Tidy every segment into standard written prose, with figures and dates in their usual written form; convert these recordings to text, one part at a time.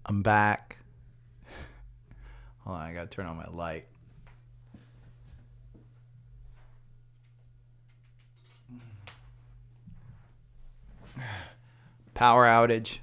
I'm back. Hold on, I gotta turn on my light. Power outage.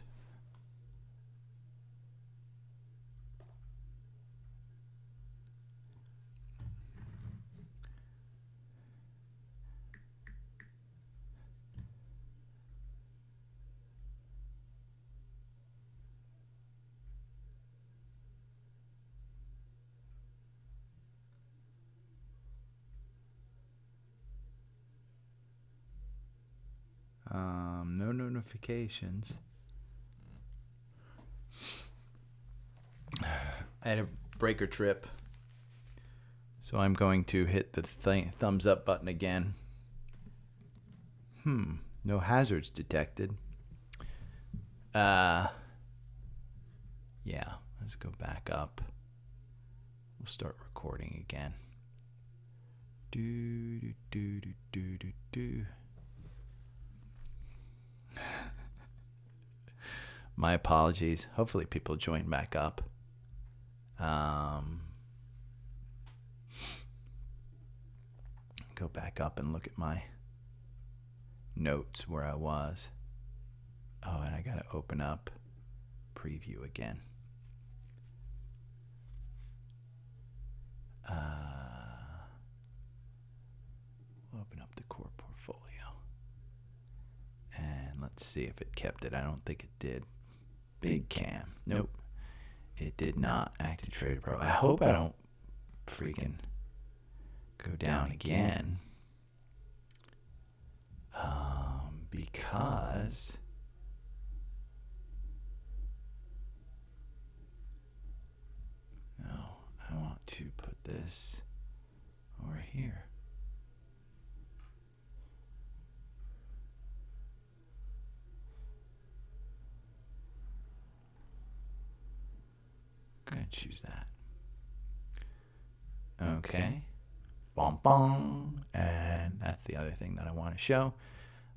No notifications. I had a breaker trip, so I'm going to hit the thumbs up button again. No hazards detected. Yeah, let's go back up. We'll start recording again. My apologies. Hopefully people join back up. Go back up and look at my notes where I was. Oh, and I gotta open up preview again. We'll open up the core portfolio. And let's see if it kept it. I don't think it did. Big cam. Nope. It did not. Active Trader Pro. I hope I don't freaking go down again. Because no, I want to put this over here. I'm gonna choose that. Okay. Bom bom. And that's the other thing that I want to show.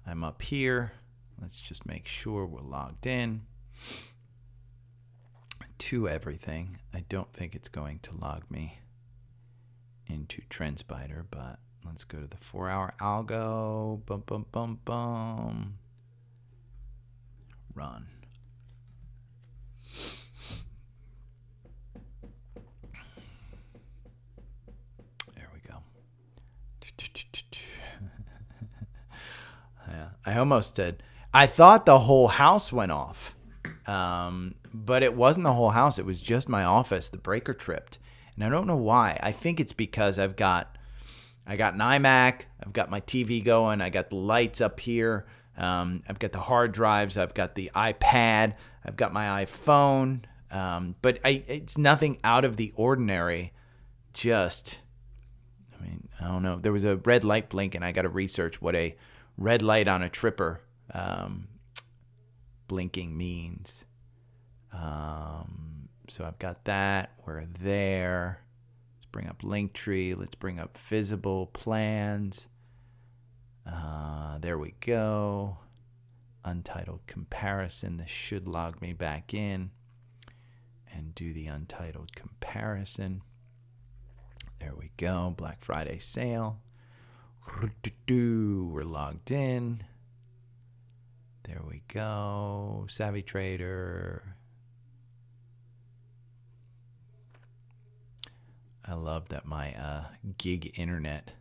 I'm up here. Let's just make sure we're logged in to everything. I don't think it's going to log me into TrendSpider, but let's go to the 4-hour algo. Bum, bum, bum, bum. Run. There we go. Yeah, I almost did. I thought the whole house went off, but it wasn't the whole house. It was just my office. The breaker tripped, and I don't know why. I think it's because I got an iMac. I've got my TV going. I got the lights up here. I've got the hard drives. I've got the iPad. I've got my iPhone. But it's nothing out of the ordinary. Just, I don't know. There was a red light blink, and I got to research what a red light on a tripper blinking means. So I've got that. We're there. Let's bring up Linktree. Let's bring up visible plans. There we go. Untitled comparison. This should log me back in and do the untitled comparison. There we go. Black Friday sale. We're logged in. There we go. Savvy Trader. I love that my gig internet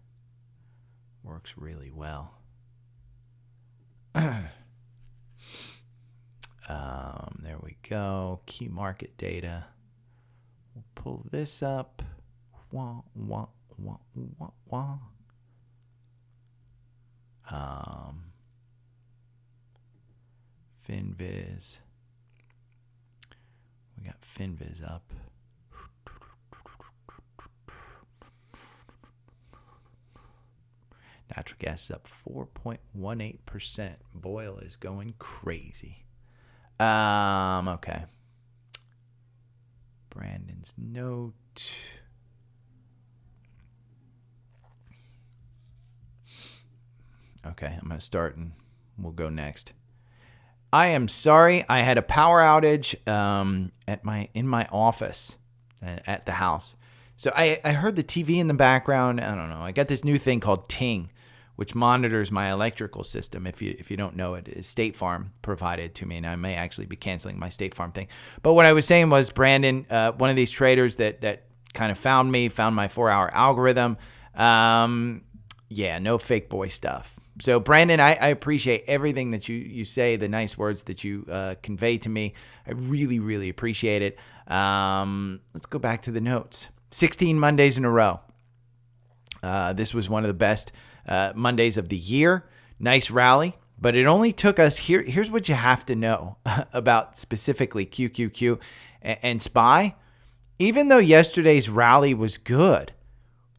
works really well. There we go. Key market data. We'll pull this up. Wah, wah, wah, wah, wah. FinViz. We got FinViz up. Natural gas is up 4.18%. Boil is going crazy. Okay. Brandon's note. Okay, I'm going to start and we'll go next. I am sorry. I had a power outage in my office at the house. So I heard the TV in the background. I don't know. I got this new thing called Ting, which monitors my electrical system. If you don't know it, State Farm provided to me, and I may actually be canceling my State Farm thing. But what I was saying was, Brandon, one of these traders that kind of found my 4-hour algorithm. No fake boy stuff. So Brandon, I appreciate everything that you say, the nice words that you convey to me. I really, really appreciate it. Let's go back to the notes. 16 Mondays in a row. This was one of the best Mondays of the year. Nice rally, but it only took us here's what you have to know about specifically QQQ and SPY. Even though yesterday's rally was good,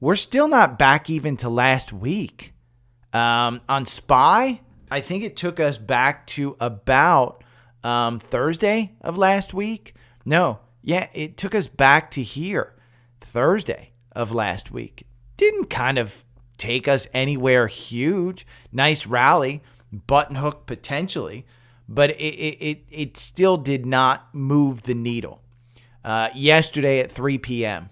we're still not back even to last week. On SPY, I think it took us back to about Thursday of last week. It took us back to here Thursday of last week. Didn't kind of take us anywhere huge. Nice rally, button hook potentially, but it still did not move the needle. Yesterday at 3 p.m.,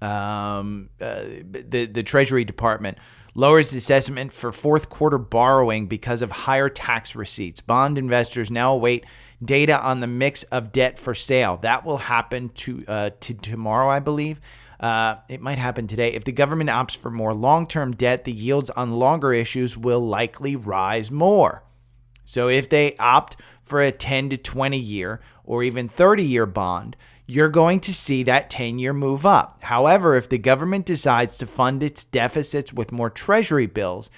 the Treasury Department lowers its estimate for fourth quarter borrowing because of higher tax receipts. Bond investors now await data on the mix of debt for sale. That will happen to tomorrow, I believe. It might happen today. If the government opts for more long-term debt, the yields on longer issues will likely rise more. So if they opt for a 10 to 20 year or even 30-year bond, you're going to see that 10-year move up. However, if the government decides to fund its deficits with more treasury bills,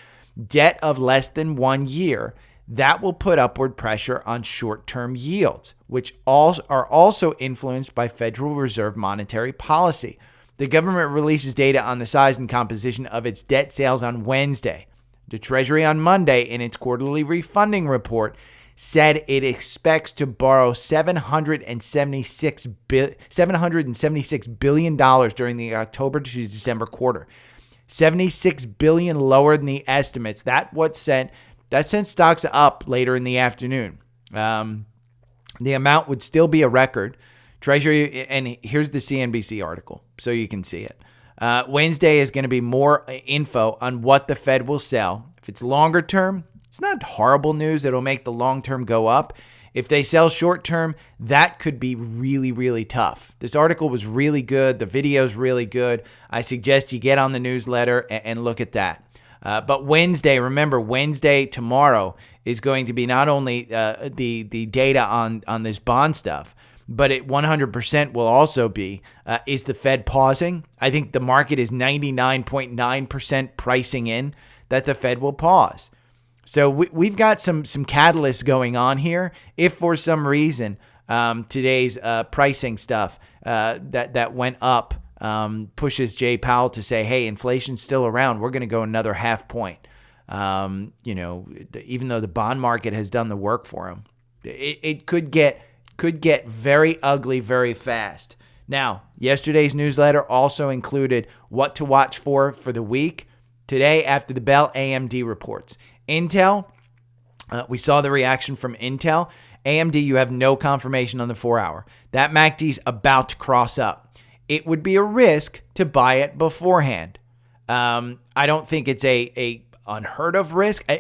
debt of less than 1 year, that will put upward pressure on short-term yields, which are also influenced by Federal Reserve monetary policy. The government releases data on the size and composition of its debt sales on Wednesday. The Treasury on Monday, in its quarterly refunding report, said it expects to borrow $776 billion during the October to December quarter. $76 billion lower than the estimates. That sent stocks up later in the afternoon. The amount would still be a record. Treasury, and here's the CNBC article so you can see it. Wednesday is going to be more info on what the Fed will sell. If it's longer term, it's not horrible news. It'll make the long term go up. If they sell short term, that could be really, really tough. This article was really good. The video's really good. I suggest you get on the newsletter and look at that. But Wednesday, remember, Wednesday tomorrow is going to be not only the data on this bond stuff, but it 100% will also be, is the Fed pausing? I think the market is 99.9% pricing in that the Fed will pause. So we've got some catalysts going on here. If for some reason today's pricing stuff that went up pushes Jay Powell to say, hey, inflation's still around, we're going to go another half point. Even though the bond market has done the work for him, it could get very ugly very fast. Now, yesterday's newsletter also included what to watch for the week. Today, after the bell, AMD reports. Intel, we saw the reaction from Intel. AMD, you have no confirmation on the 4-hour. That MACD's about to cross up. It would be a risk to buy it beforehand. I don't think it's a unheard of risk.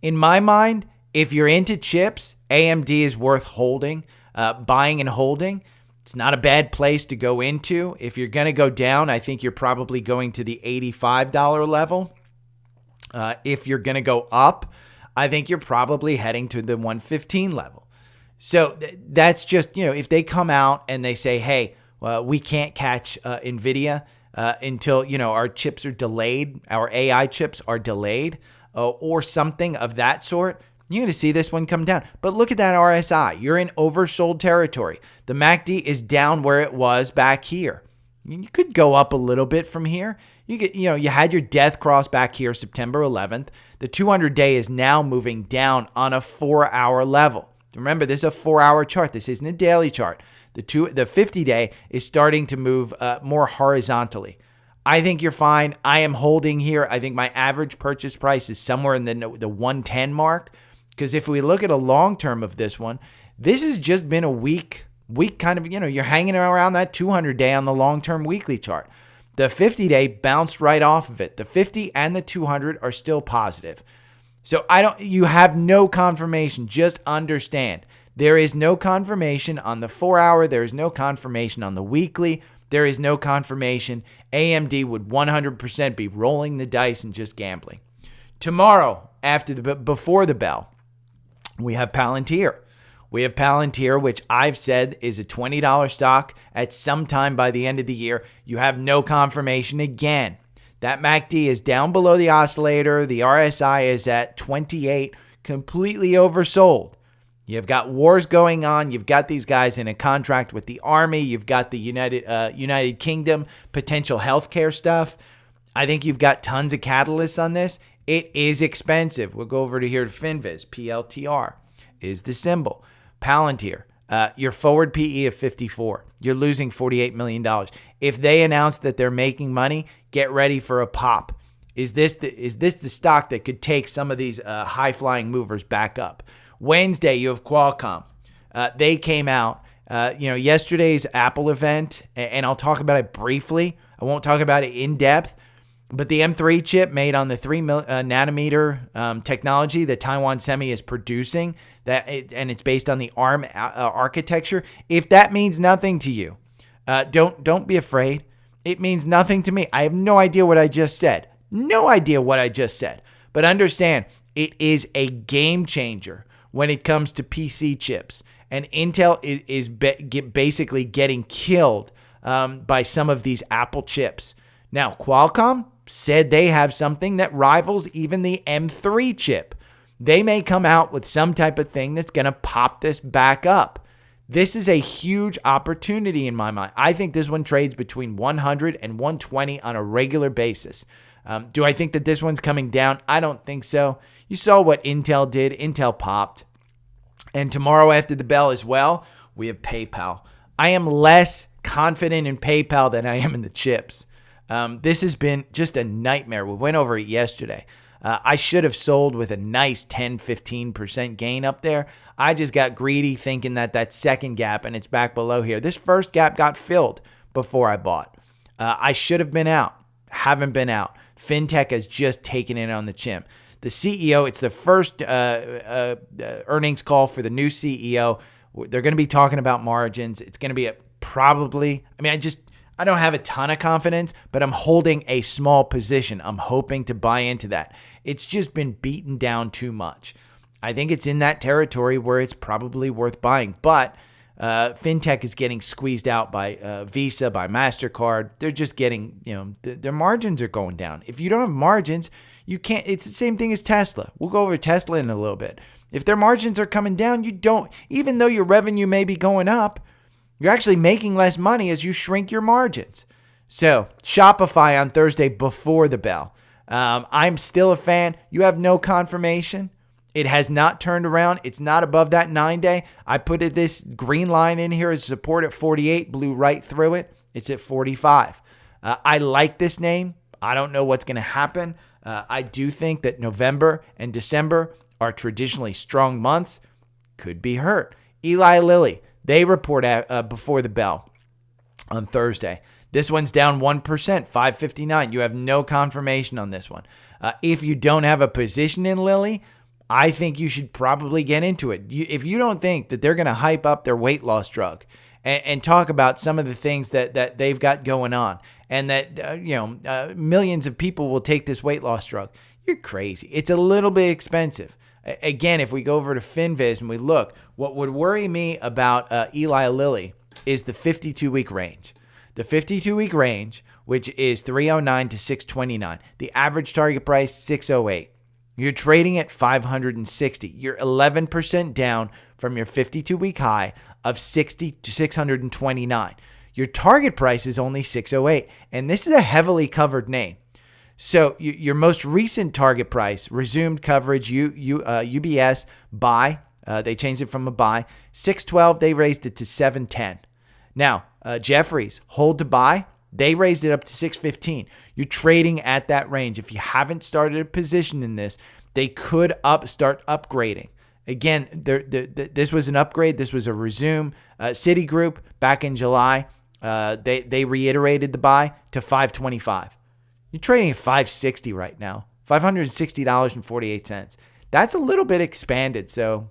In my mind, if you're into chips, AMD is worth holding, buying and holding. It's not a bad place to go into. If you're going to go down, I think you're probably going to the $85 level. If you're going to go up, I think you're probably heading to the 115 level. So that's just, if they come out and they say, hey, we can't catch NVIDIA until, our chips are delayed, our AI chips are delayed, or something of that sort, you're going to see this one come down. But look at that RSI. You're in oversold territory. The MACD is down where it was back here. You could go up a little bit from here. You had your death cross back here September 11th. The 200-day is now moving down on a 4-hour level. Remember, this is a 4-hour chart. This isn't a daily chart. The 50-day is starting to move more horizontally. I think you're fine. I am holding here. I think my average purchase price is somewhere in the 110 mark. Because if we look at a long term of this one, this has just been a weak kind of, you're hanging around that 200-day on the long-term weekly chart. The 50-day bounced right off of it. The 50 and the 200 are still positive. So you have no confirmation. Just understand. There is no confirmation on the 4-hour. There is no confirmation on the weekly. There is no confirmation. AMD would 100% be rolling the dice and just gambling. Tomorrow, before the bell, we have Palantir. We have Palantir, which I've said is a $20 stock at some time by the end of the year. You have no confirmation again. That MACD is down below the oscillator. The RSI is at 28, completely oversold. You've got wars going on. You've got these guys in a contract with the Army. You've got the United Kingdom potential healthcare stuff. I think you've got tons of catalysts on this. It is expensive. We'll go over to here to FinViz. PLTR is the symbol. Palantir, your forward PE of 54. You're losing $48 million. If they announce that they're making money, get ready for a pop. Is this the stock that could take some of these high-flying movers back up? Wednesday, you have Qualcomm. They came out, yesterday's Apple event, and I'll talk about it briefly. I won't talk about it in depth, but the M3 chip made on the 3 nanometer technology that Taiwan Semi is producing, and it's based on the ARM architecture. If that means nothing to you, don't be afraid. It means nothing to me. I have no idea what I just said. No idea what I just said. But understand, it is a game changer when it comes to PC chips. And Intel is basically getting killed by some of these Apple chips. Now, Qualcomm said they have something that rivals even the M3 chip. They may come out with some type of thing that's going to pop this back up. This is a huge opportunity in my mind. I think this one trades between 100 and 120 on a regular basis. Do I think that this one's coming down? I don't think so. You saw what Intel did. Intel popped. And tomorrow after the bell as well, we have PayPal. I am less confident in PayPal than I am in the chips. This has been just a nightmare. We went over it yesterday. I should have sold with a nice 10-15% gain up there. I just got greedy thinking that second gap, and it's back below here. This first gap got filled before I bought. I should have been out. Haven't been out. FinTech has just taken it on the chin. The CEO, it's the first earnings call for the new CEO. They're going to be talking about margins. It's going to be I don't have a ton of confidence, but I'm holding a small position. I'm hoping to buy into that. It's just been beaten down too much. I think it's in that territory where it's probably worth buying, but FinTech is getting squeezed out by Visa, by MasterCard. They're just getting, their margins are going down. If you don't have margins, you can't. It's the same thing as Tesla. We'll go over Tesla in a little bit. If their margins are coming down, even though your revenue may be going up, you're actually making less money as you shrink your margins. So Shopify on Thursday before the bell. I'm still a fan. You have no confirmation. It has not turned around. It's not above that 9-day. I put this green line in here as support at 48, blew right through it. It's at 45. I like this name. I don't know what's going to happen. I do think that November and December are traditionally strong months. Could be hurt. Eli Lilly, they report before the bell on Thursday. This one's down 1%, 559. You have no confirmation on this one. If you don't have a position in Lilly, I think you should probably get into it. If you don't think that they're going to hype up their weight loss drug and talk about some of the things that they've got going on, and that millions of people will take this weight loss drug, you're crazy. It's a little bit expensive. Again, if we go over to FinViz and we look, what would worry me about Eli Lilly is the 52-week range. The 52-week range, which is 309 to 629. The average target price, 608. You're trading at 560. You're 11% down from your 52-week high of 60 to 629. Your target price is only 608, and this is a heavily covered name. So your most recent target price, resumed coverage, UBS, buy. They changed it from a buy. 612, they raised it to 710. Now, Jefferies, hold to buy. They raised it up to 615. You're trading at that range. If you haven't started a position in this, they could start upgrading. Again, this was an upgrade. This was a resume. Citigroup back in July, they reiterated the buy to 525. You're trading at 560 right now, $560.48. That's a little bit expanded, so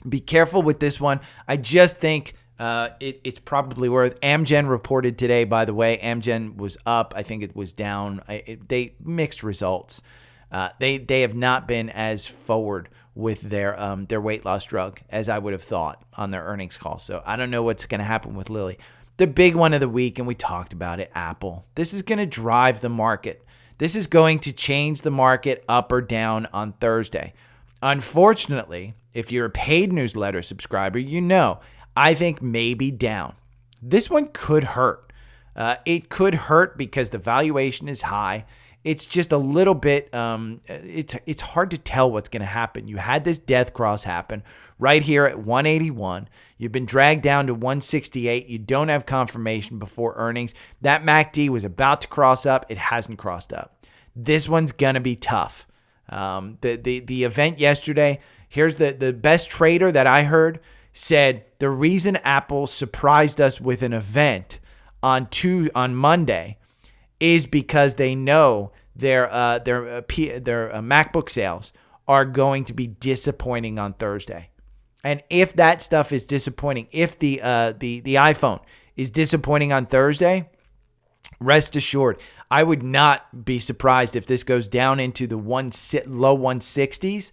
be careful with this one. I just think it's probably worth. AMZN reported today, by the way. AMZN was up. I think it was down. They mixed results. They have not been as forward with their weight loss drug as I would have thought on their earnings call. So I don't know what's going to happen with Lilly. The big one of the week, and we talked about it, Apple. This is going to drive the market. This is going to change the market up or down on Thursday. Unfortunately, if you're a paid newsletter subscriber, you know I think maybe down. This one could hurt. It could hurt because the valuation is high. It's just a little bit, it's hard to tell what's going to happen. You had this death cross happen right here at 181. You've been dragged down to 168. You don't have confirmation before earnings. That MACD was about to cross up. It hasn't crossed up. This one's going to be tough. The event yesterday, here's the best trader that I heard said the reason Apple surprised us with an event on Monday is because they know their MacBook sales are going to be disappointing on Thursday. And if that stuff is disappointing, if the iPhone is disappointing on Thursday, rest assured, I would not be surprised if this goes down into the low 160s,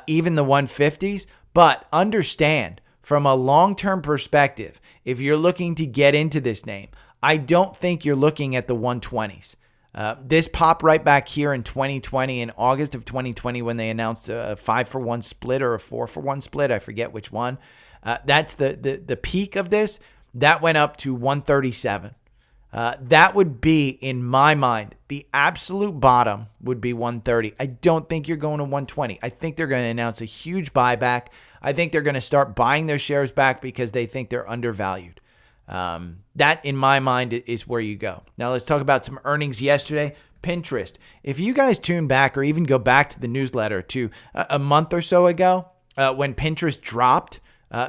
even the 150s. But understand, from a long-term perspective, if you're looking to get into this name, I don't think you're looking at the 120s. This popped right back here in 2020, in August of 2020, when they announced a 5-for-1 split or a 4-for-1 split. I forget which one. That's the peak of this. That went up to 137. That would be, in my mind, the absolute bottom would be 130. I don't think you're going to 120. I think they're going to announce a huge buyback. I think they're going to start buying their shares back because they think they're undervalued. That, in my mind, is where you go. Now, let's talk about some earnings yesterday. Pinterest. If you guys tune back or even go back to the newsletter to a month or so ago when Pinterest dropped,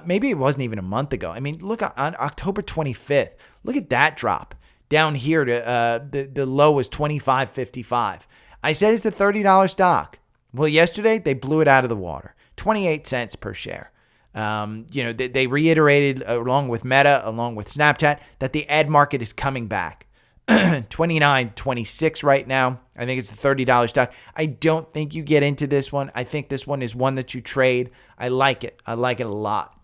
maybe it wasn't even a month ago. I mean, look on October 25th. Look at that drop down here to the low was $25.55. I said it's a $30 stock. Well, yesterday they blew it out of the water. 28 cents per share. They reiterated along with Meta, along with Snapchat, that the ad market is coming back. 29.26 right now. I think it's a $30 stock. I don't think you get into this one. I think this one is one that you trade. I like it. I like it a lot.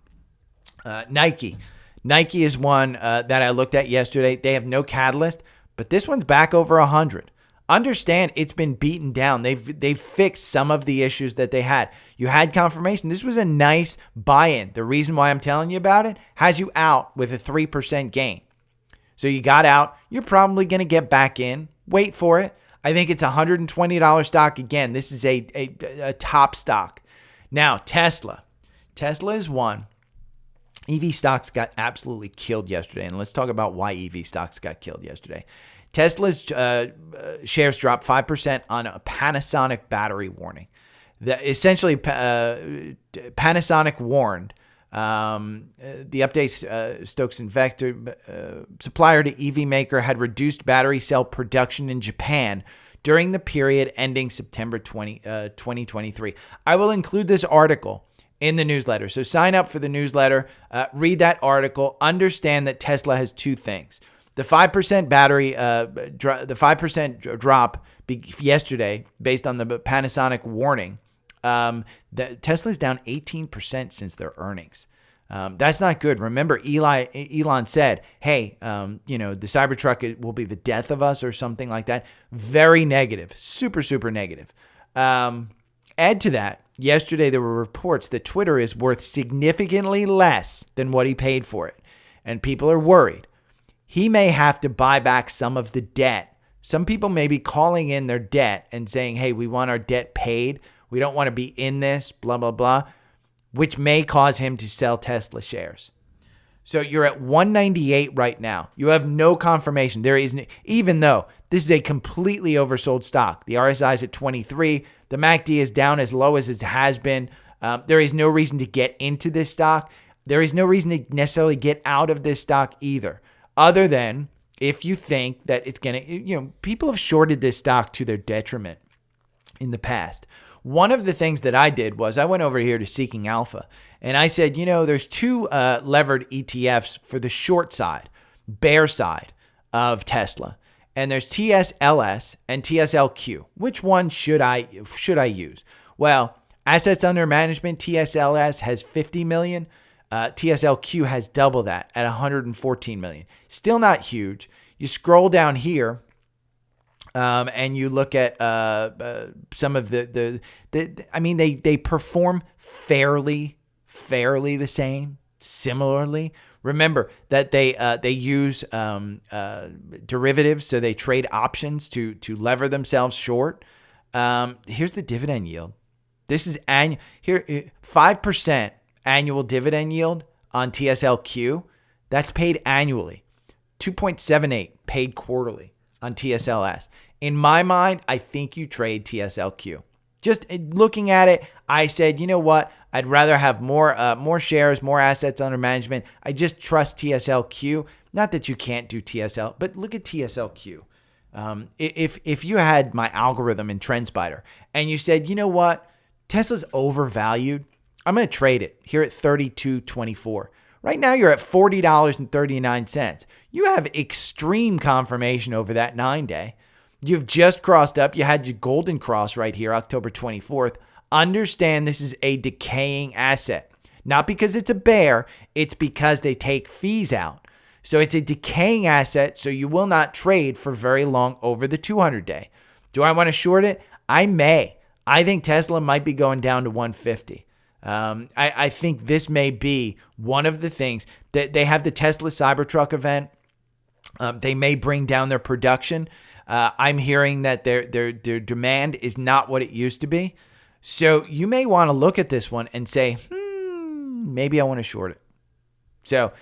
Nike. Nike is one that I looked at yesterday. They have no catalyst, but this one's back over 100. Understand it's been beaten down. They've fixed some of the issues that they had. You had confirmation. This was a nice buy-in. The reason why I'm telling you about it has you out with a 3% gain. So you got out. You're probably going to get back in. Wait for it. I think it's a $120 stock. Again, this is a top stock. Now, Tesla. Tesla is one. EV stocks got absolutely killed yesterday. And let's talk about why EV stocks got killed yesterday. Tesla's shares dropped 5% on a Panasonic battery warning. Essentially, Panasonic warned the updates Stokes and Vector supplier to EV maker had reduced battery cell production in Japan during the period ending September 2023. I will include this article in the newsletter. So sign up for the newsletter, read that article, understand that Tesla has two things. The 5% battery, the 5% drop yesterday, based on the Panasonic warning, the Tesla's down 18% since their earnings. That's not good. Remember, Elon said, "Hey, the Cybertruck will be the death of us," or something like that. Very negative, super, super negative. Add to that, yesterday there were reports that Twitter is worth significantly less than what he paid for it, and people are worried. He may have to buy back some of the debt. Some people may be calling in their debt and saying, "Hey, we want our debt paid. We don't want to be in this, blah, blah, blah," which may cause him to sell Tesla shares. So you're at 198 right now. You have no confirmation. There isn't, even though this is a completely oversold stock. The RSI is at 23. The MACD is down as low as it has been There is no reason to get into this stock. There is no reason to necessarily get out of this stock either, other than if you think that it's going to, people have shorted this stock to their detriment in the past. One of the things that I did was I went over here to Seeking Alpha and I said, there's two levered ETFs for the short side, bear side of Tesla. And there's TSLS and TSLQ. Which one should I use? Well, assets under management, TSLS has 50 million. TSLQ has double that at 114 million. Still not huge. You scroll down here and you look at some of they perform fairly the same, similarly. Remember that they use derivatives, so they trade options to lever themselves short. Here's the dividend yield. This is 5% annual dividend yield on TSLQ. That's paid annually. 2.78 paid quarterly on TSLS. In my mind, I think you trade TSLQ. Just looking at it, I said, you know what? I'd rather have more shares, more assets under management. I just trust TSLQ. Not that you can't do TSL, but look at TSLQ. If you had my algorithm in TrendSpider and you said, you know what? Tesla's overvalued. I'm going to trade it here at $32.24. Right now, you're at $40.39. You have extreme confirmation over that 9-day. You've just crossed up. You had your golden cross right here, October 24th. Understand this is a decaying asset. Not because it's a bear, it's because they take fees out. So it's a decaying asset, so you will not trade for very long over the 200-day. Do I want to short it? I may. I think Tesla might be going down to 150. I think this may be one of the things that they have the Tesla Cybertruck event. They may bring down their production. I'm hearing that their demand is not what it used to be. So you may want to look at this one and say, maybe I want to short it. So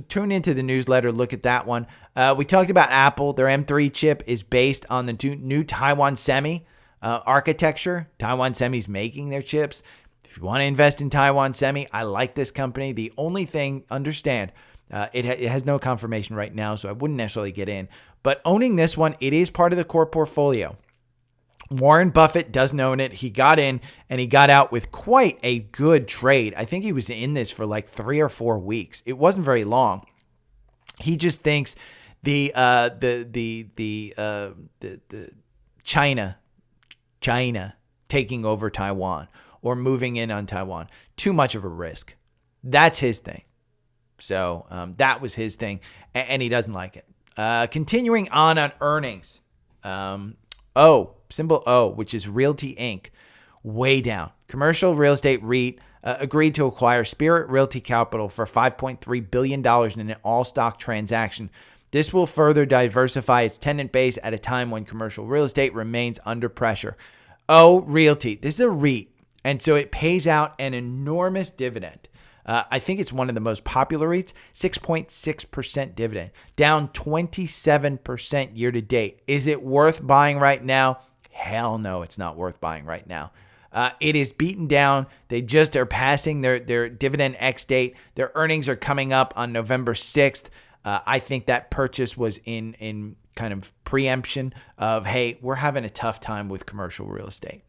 tune into the newsletter, look at that one. We talked about Apple. Their M3 chip is based on the new Taiwan Semi architecture. Taiwan Semi's making their chips. If you want to invest in Taiwan Semi, I like this company. The only thing, understand, it has no confirmation right now, so I wouldn't necessarily get in. But owning this one, it is part of the core portfolio. Warren Buffett doesn't own it. He got in and he got out with quite a good trade. I think he was in this for like 3 or 4 weeks. It wasn't very long. He just thinks the China taking over Taiwan or moving in on Taiwan, too much of a risk. That's his thing. So that was his thing, and he doesn't like it. Continuing on earnings. Symbol O, which is Realty Inc., way down. Commercial Real Estate REIT agreed to acquire Spirit Realty Capital for $5.3 billion in an all-stock transaction. This will further diversify its tenant base at a time when commercial real estate remains under pressure. O Realty, this is a REIT, and so it pays out an enormous dividend. I think it's one of the most popular REITs, 6.6% dividend, down 27% year to date. Is it worth buying right now? Hell no, it's not worth buying right now. It is beaten down. They just are passing their dividend X date. Their earnings are coming up on November 6th. I think that purchase was in kind of preemption of, hey, we're having a tough time with commercial real estate.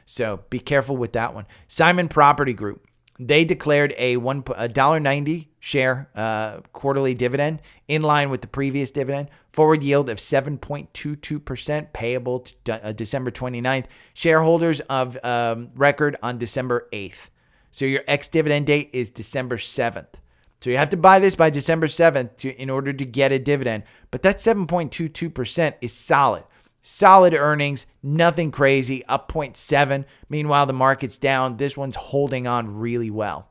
So be careful with that one. Simon Property Group. They declared a $1.90 share quarterly dividend in line with the previous dividend. Forward yield of 7.22% payable to December 29th. Shareholders of record on December 8th. So your ex-dividend date is December 7th. So you have to buy this by December 7th in order to get a dividend. But that 7.22% is solid. Solid earnings, nothing crazy, up 0.7. Meanwhile, the market's down. This one's holding on really well.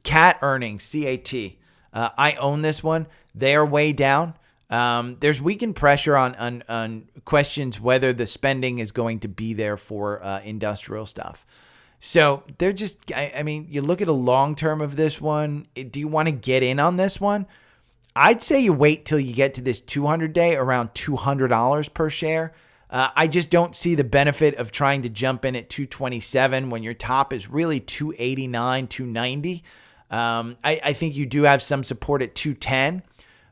CAT earnings, CAT. I own this one. They're way down. There's weakened pressure on questions whether the spending is going to be there for industrial stuff. So they're just, you look at a long term of this one. Do you want to get in on this one? I'd say you wait till you get to this 200-day around $200 per share. I just don't see the benefit of trying to jump in at 227 when your top is really 289, 290. I think you do have some support at 210,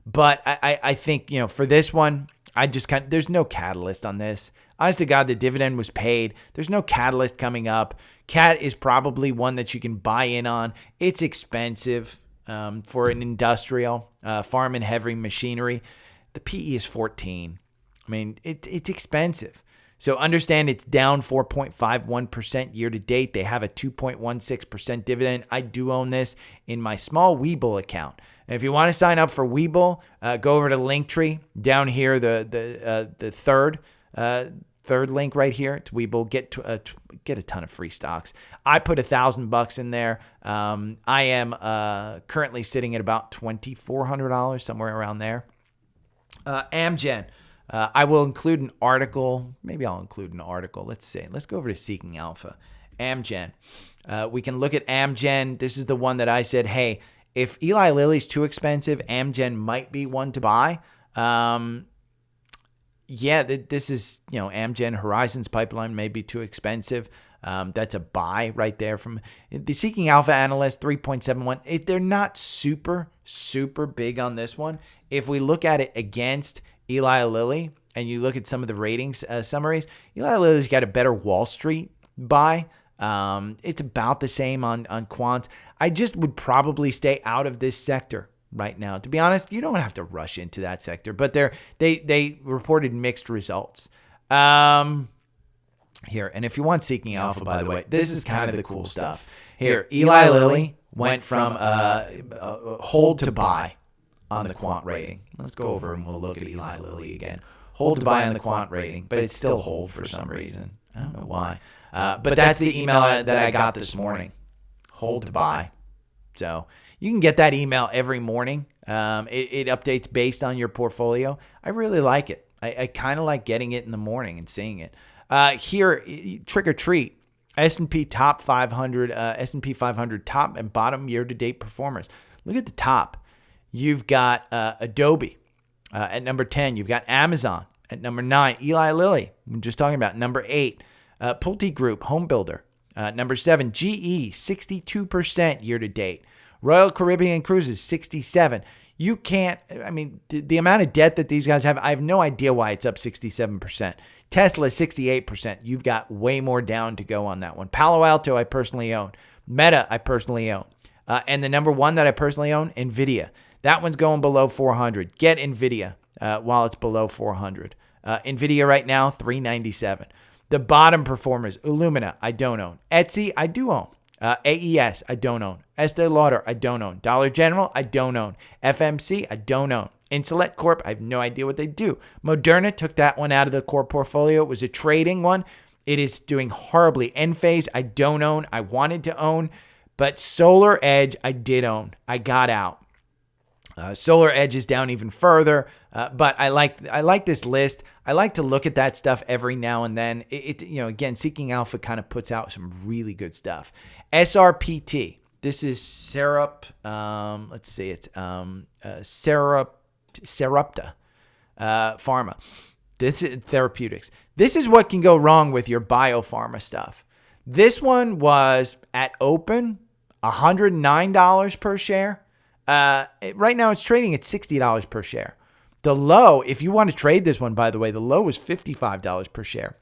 but I think, for this one, there's no catalyst on this. Honest to God, the dividend was paid. There's no catalyst coming up. CAT is probably one that you can buy in on. It's expensive for an industrial, farm and heavy machinery. The PE is 14. I mean, it's expensive. So understand it's down 4.51% year to date. They have a 2.16% dividend. I do own this in my small Webull account. And if you want to sign up for Webull, go over to Linktree down here, the third link right here. It's Webull. Get a ton of free stocks. I put $1,000 in there. I am currently sitting at about $2,400, somewhere around there. AMZN. I will include an article. Maybe I'll include an article. Let's go over to Seeking Alpha. AMZN. We can look at AMZN. This is the one that I said, hey, if Eli Lilly's too expensive, AMZN might be one to buy. This is, AMZN Horizons pipeline may be too expensive. That's a buy right there from the Seeking Alpha analyst, 3.71. They're not super, super big on this one. If we look at it against Eli Lilly and you look at some of the ratings summaries, Eli Lilly's got a better Wall Street buy. It's about the same on quant. I just would probably stay out of this sector right now. To be honest, you don't have to rush into that sector, but they reported mixed results. Here, and if you want Seeking Alpha, by the way, this is kind of the cool stuff. Here, Eli Lilly went from hold to buy on the quant rating. Let's go over and we'll look at Eli Lilly again. Hold to buy on the quant rating, but it's still hold for some reason. I don't know why. But that's the email that I got this morning. Hold to buy. So you can get that email every morning. It updates based on your portfolio. I really like it. I kind of like getting it in the morning and seeing it. Here, trick or treat. S&P top 500, S&P 500 top and bottom year-to-date performers. Look at the top. You've got Adobe at number 10. You've got Amazon at number 9. Eli Lilly, I'm just talking about, number 8. Pulte Group, Home Builder. Number 7, GE, 62% year-to-date. Royal Caribbean Cruises, 67%. You can't, the amount of debt that these guys have, I have no idea why it's up 67%. Tesla, 68%. You've got way more down to go on that one. Palo Alto, I personally own. Meta, I personally own. And the number one that I personally own, NVIDIA. That one's going below 400. Get NVIDIA while it's below 400. NVIDIA right now, 397. The bottom performers, Illumina, I don't own. Etsy, I do own. AES, I don't own. Estee Lauder, I don't own. Dollar General, I don't own. FMC, I don't own. Insulet Corp, I have no idea what they do. Moderna took that one out of the core portfolio. It was a trading one. It is doing horribly. Enphase, I don't own. I wanted to own. But Solar Edge, I did own. I got out. Solar Edge is down even further, but I like this list. I like to look at that stuff every now and then. Again, Seeking Alpha kind of puts out some really good stuff. SRPT. This is Serup. Let's see. It's Serupta Pharma. This is therapeutics. This is what can go wrong with your biopharma stuff. This one was at open $109 per share. Right now it's trading at $60 per share. The low, if you want to trade this one, by the way, the low is $55 per share.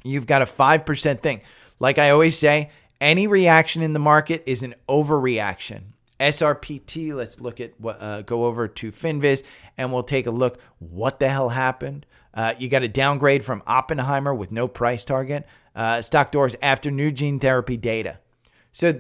You've got a 5% thing. Like I always say, any reaction in the market is an overreaction. SRPT, let's look at go over to Finviz and we'll take a look. What the hell happened? You got a downgrade from Oppenheimer with no price target. Stock doors after new gene therapy data. So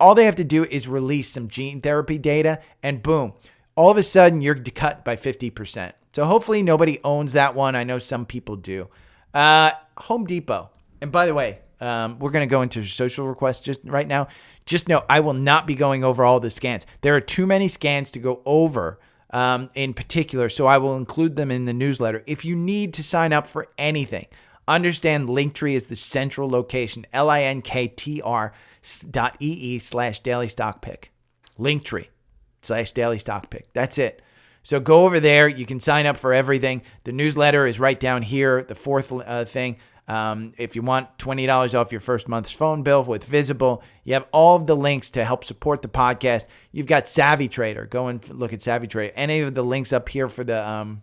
all they have to do is release some gene therapy data and boom, all of a sudden you're cut by 50%. So hopefully nobody owns that one. I know some people do. Home Depot. And by the way, we're going to go into social requests just right now. Just know I will not be going over all the scans. There are too many scans to go over in particular, so I will include them in the newsletter. If you need to sign up for anything, understand Linktree is the central location, linktr.ee/daily stock pick. Linktree/daily stock pick. That's it. So go over there. You can sign up for everything. The newsletter is right down here, the fourth thing. If you want $20 off your first month's phone bill with Visible, you have all of the links to help support the podcast. You've got Savvy Trader. Go and look at Savvy Trader. Any of the links up here for the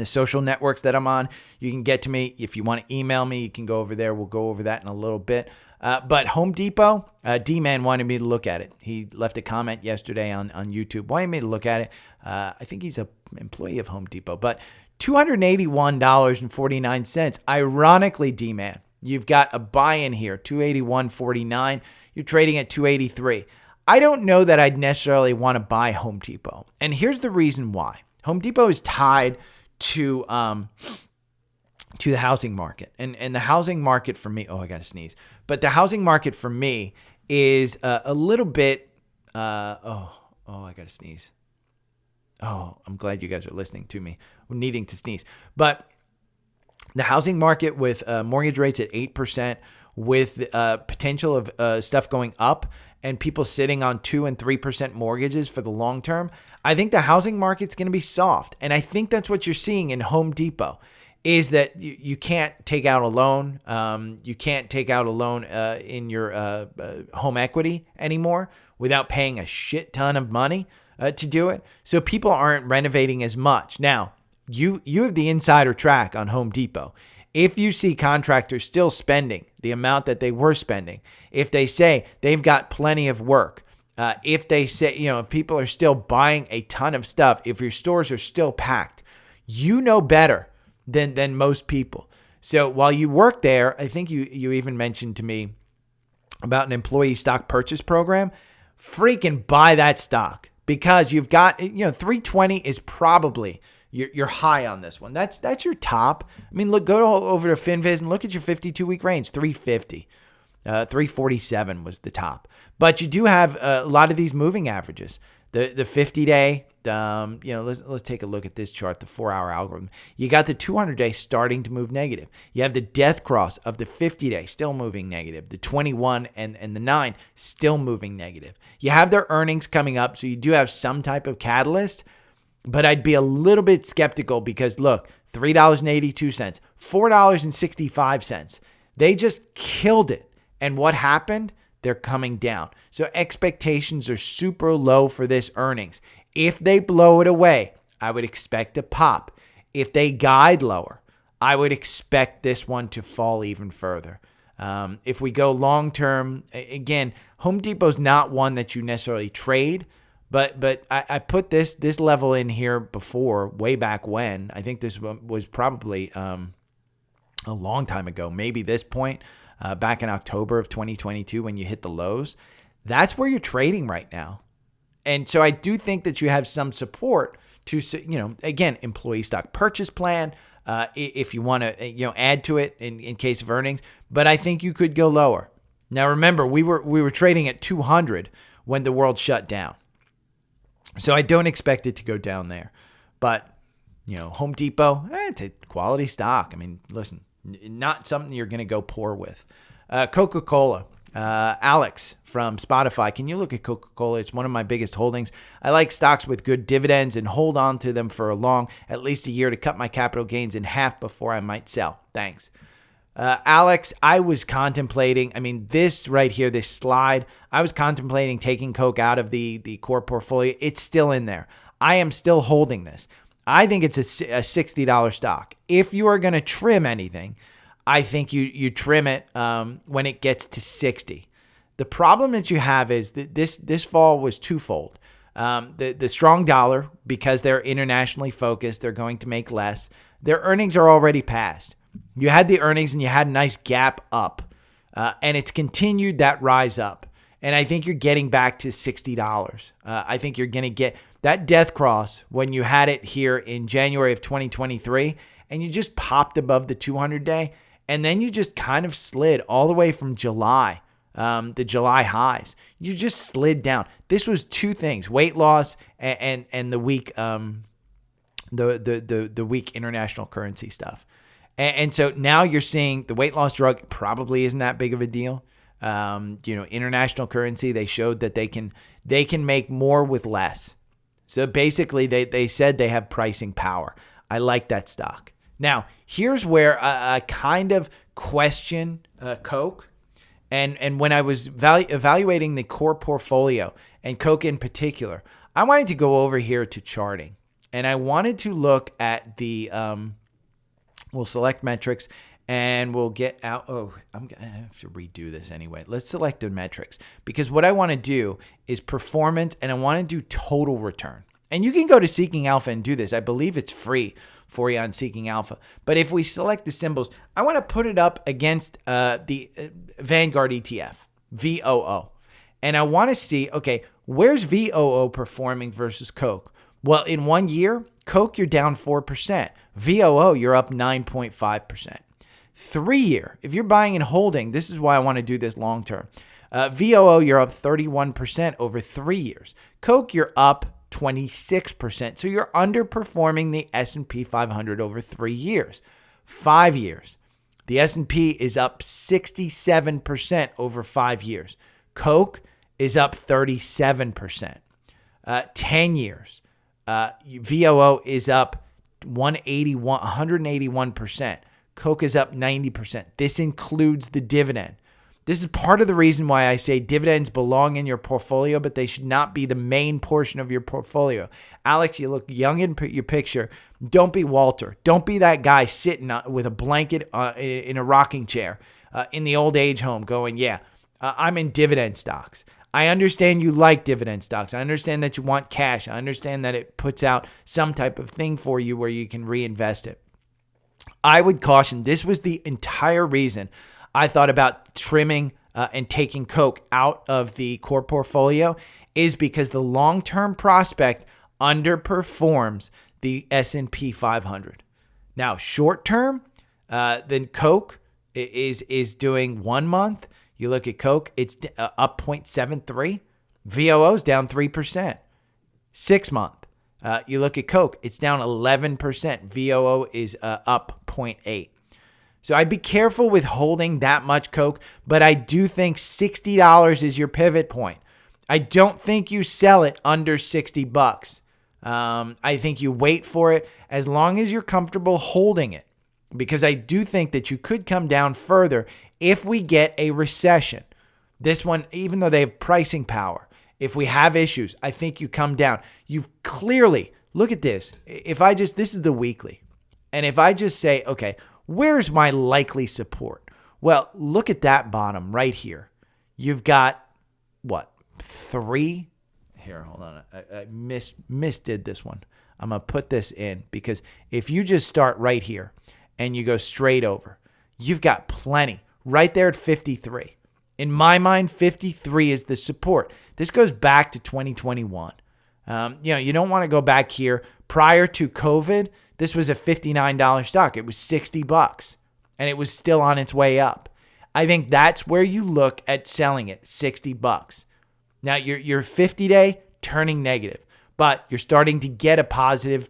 social networks that I'm on, you can get to me. If you want to email me, you can go over there. We'll go over that in a little bit. But Home Depot, D-Man wanted me to look at it. He left a comment yesterday on YouTube, wanted me to look at it. I think he's an employee of Home Depot, but $281.49. Ironically, D-Man, you've got a buy-in here, $281.49. You're trading at $283. I don't know that I'd necessarily want to buy Home Depot. And here's the reason why. Home Depot is tied to the housing market. And the housing market for me, I got to sneeze. But the housing market for me is a little bit, I got to sneeze. Oh, I'm glad you guys are listening to me, needing to sneeze. But the housing market with mortgage rates at 8%, with potential of stuff going up and people sitting on 2 and 3% mortgages for the long term, I think the housing market's going to be soft. And I think that's what you're seeing in Home Depot, is that you can't take out a loan. You can't take out a loan in your home equity anymore without paying a shit ton of money to do it. So people aren't renovating as much. Now, you have the insider track on Home Depot. If you see contractors still spending the amount that they were spending, if they say they've got plenty of work, if they say, if people are still buying a ton of stuff, if your stores are still packed, you know better than most people. So while you work there, I think you even mentioned to me about an employee stock purchase program. Freaking buy that stock, because you've got, 320 is probably you're high on this one. That's your top. I mean, go over to FinViz and look at your 52-week range, 350. 347 was the top. But you do have a lot of these moving averages. The 50-day, let's take a look at this chart, the 4-hour algorithm. You got the 200-day starting to move negative. You have the death cross of the 50-day still moving negative. The 21 and the 9 still moving negative. You have their earnings coming up, so you do have some type of catalyst. But I'd be a little bit skeptical because, look, $3.82, $4.65. They just killed it. And what happened? They're coming down. So expectations are super low for this earnings. If they blow it away, I would expect a pop. If they guide lower, I would expect this one to fall even further. If we go long term, again, Home Depot's not one that you necessarily trade, but I put this level in here before, way back when. I think this was probably a long time ago, maybe this point. Back in October of 2022 when you hit the lows. That's where you're trading right now. And so I do think that you have some support to, again, employee stock purchase plan, if you want to, add to it in case of earnings. But I think you could go lower. Now, remember, we were trading at 200 when the world shut down. So I don't expect it to go down there. But, Home Depot, it's a quality stock. I mean, listen. Not something you're going to go poor with. Coca-Cola. Alex from Spotify. Can you look at Coca-Cola? It's one of my biggest holdings. I like stocks with good dividends and hold on to them for at least a year to cut my capital gains in half before I might sell. Thanks. Alex, I was contemplating, this right here, this slide, I was contemplating taking Coke out of the core portfolio. It's still in there. I am still holding this. I think it's a $60 stock. If you are going to trim anything, I think you trim it when it gets to 60. The problem that you have is that this fall was twofold. The strong dollar, because they're internationally focused, they're going to make less. Their earnings are already passed. You had the earnings and you had a nice gap up, and it's continued that rise up. And I think you're getting back to $60. I think you're going to get that death cross when you had it here in January of 2023, and you just popped above the 200-day, and then you just kind of slid all the way from July, the July highs. You just slid down. This was two things: weight loss and the weak the weak international currency stuff. And so now you're seeing the weight loss drug probably isn't that big of a deal. International currency, they showed that they can make more with less. So basically, they said they have pricing power. I like that stock. Now, here's where I kind of question Coke. And when I was evaluating the core portfolio and Coke in particular, I wanted to go over here to charting. And I wanted to look at the, we'll select metrics and we'll get out. Oh, I'm going to have to redo this anyway. Let's select the metrics because what I want to do is performance and I want to do total return. And you can go to Seeking Alpha and do this. I believe it's free for you on Seeking Alpha. But if we select the symbols, I want to put it up against the Vanguard ETF, VOO. And I want to see, okay, where's VOO performing versus Coke? Well, in 1 year, Coke, you're down 4%. VOO, you're up 9.5%. 3 year, if you're buying and holding, this is why I want to do this long term. VOO, you're up 31% over 3 years. Coke, you're up 26%. So you're underperforming the S&P 500 over 3 years. 5 years, the S&P is up 67% over 5 years. Coke is up 37%. 10 years, VOO is up 181%. Coke is up 90%. This includes the dividend. This is part of the reason why I say dividends belong in your portfolio, but they should not be the main portion of your portfolio. Alex, you look young in your picture. Don't be Walter. Don't be that guy sitting with a blanket in a rocking chair in the old age home going, I'm in dividend stocks. I understand you like dividend stocks. I understand that you want cash. I understand that it puts out some type of thing for you where you can reinvest it. I would caution, this was the entire reason I thought about trimming and taking Coke out of the core portfolio is because the long-term prospect underperforms the S&P 500. Now, short-term, then Coke is doing 1 month. You look at Coke, it's up 0.73. VOO's down 3%. 6 month. You look at Coke, it's down 11%. VOO is up 0.8. So I'd be careful with holding that much Coke, but I do think $60 is your pivot point. I don't think you sell it under $60. I think you wait for it as long as you're comfortable holding it, because I do think that you could come down further if we get a recession. This one, even though they have pricing power, if we have issues, I think you come down. You've clearly, look at this. This is the weekly. And if I just say, okay, where's my likely support? Well, look at that bottom right here. You've got, what, 3? Here, hold on. I misdid this one. I'm going to put this in because if you just start right here and you go straight over, you've got plenty right there at 53. In my mind, 53 is the support. This goes back to 2021. You don't want to go back here. Prior to COVID, this was a $59 stock. It was $60, and it was still on its way up. I think that's where you look at selling it, $60. Now, your 50-day turning negative, but you're starting to get a positive.